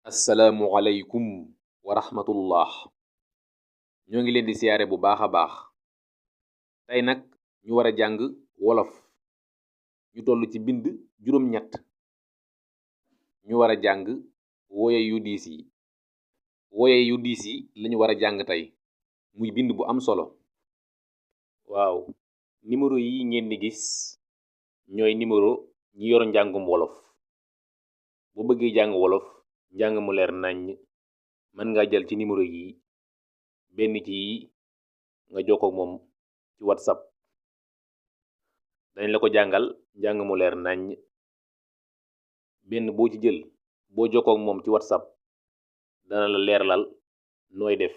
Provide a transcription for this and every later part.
asalaamualeykum wa rahmatullah. ñoo ngi leen di siyaare bu baax a baax. tey nag ñu war a jàng wolof. ñu toll ci bind juróom-ñett. ñu war a jàng woye yu diis yi. woye yu diis yi lañu war a jàng tey muy bind bu am solo. waaw numéro yi ngeen di gis ñooy numéro ñi yor njàngum wolof. boo bëggee jàng wolof njàng mu leer naññ mën nga jël ci numéro yi benn ci yi nga jokkoo ak moom ci whatsapp. dañ la ko jàngal njàng mu leer naññ. benn boo ci jël boo jokkoo ak moom ci whatsapp dana la leeralal nooy def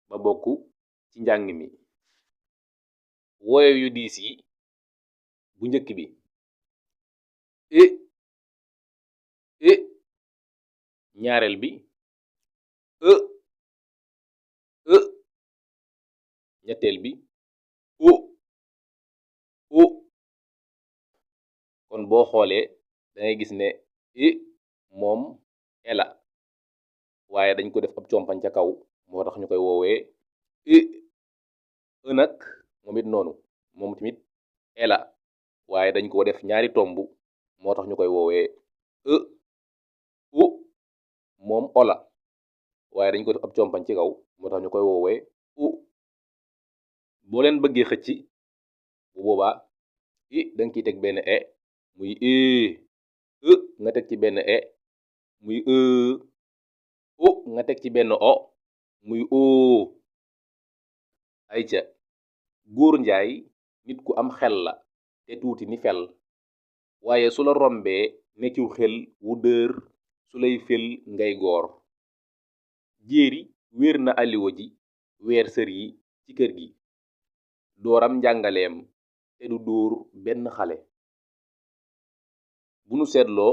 ba bokk ci njàng mi. woye yu diis yi bu njëkk bi e ñaareel bi ñetteel bi o kon boo xoolee dangay gis ne moom ela waaye dañ ko def ab compañ ca kaw moo tax ñu koy woowee nag moom it noonu moom tamit ela waaye dañ ko def ñaari tomb moo tax ñu koy woowee moom ola waaye dañ ko def ab compañ ci kaw moo tax ñu koy woowee boo leen bëggee xëcc bu boobaa danga ciy teg benn muy nga teg ci benn muy nga teg ci benn muy ayca góor njaay nit ku am xel la te tuuti ni fel waaye su la rombee ne ciw xel wu dër su lay fel ngay goor jéeri wéer na aliwa ji weer sër yi ci kër gi dooram njàngaleem te du dóor benn xale. bu nu seetloo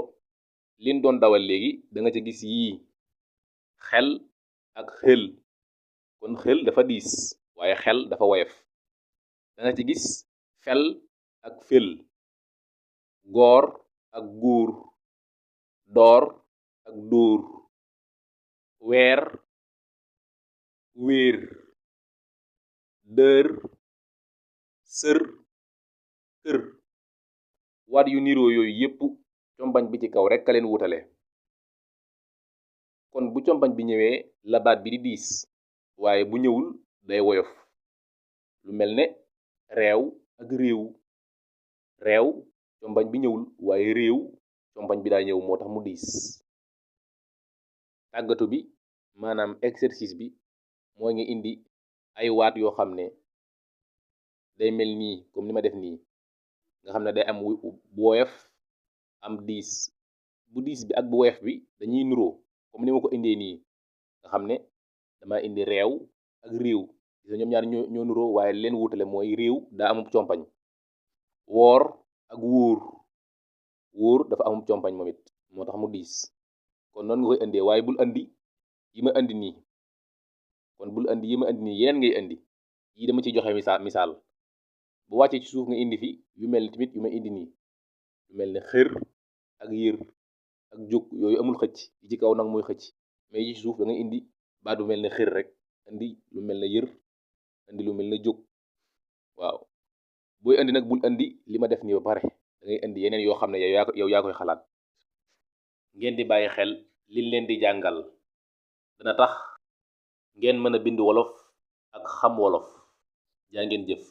liñ doon dawal léegi da nga ca gis yii xel ak xel kon xel dafa diis waaye xel dafa woyof. da nga ci gis fel ak fel goor ak góor door ak dóor weer wéer dër sër kër. waat yu niroo yooyu yépp compañ bi ci kaw rekk a leen wutale. kon bu compañ bi ñëwee la baat bi di diis waaye bu ñëwul day woyof. lu mel ne réew ak réew. réew compañ bi ñëwul waaye réew compañ bi daa ñëw moo tax mu diis. tàggatu bi maanaam exercice bi mooy nga indi ay waat yoo xam ne day mel nii comme ni ma def nii nga xam ne day am bu woyof am diis. bu diis bi ak bu woyof bi dañuy nuroo comme ni ma ko indee nii nga xam ne dama indi réew ak réew gis nga ñoom ñaar ñoo nuroo waaye leen wutale mooy réew daa amub compañ. woor ak wóor wóor dafa amub compañ moom it moo tax mu diis. kon noonu nga koy indee waaye bul andi yi ma indi nii kon bul andi yi ma indi nii yeneen ngay indi yi dama ciy joxe misaal bu wàccee ci suuf nga indi fi yu mel ni tamit yu ma indi nii yu mel ne xër ak yër ak jóg yooyu amul xëcc yi ci kaw nag mooy xëcc mais yi ci suuf da nga indi baat bu mel ne xër rek indi lu mel ne yër indi lu mel ne jóg. waaw booy indi nag bul indi li ma def nii ba pare da ngay indi yeneen yoo xam ne yow yaa koy xalaat. ngeen di bàyyi xel liñ leen di jàngal dana tax ngeen mën a bind wolof ak xam wolof. jaa ngeen jëf.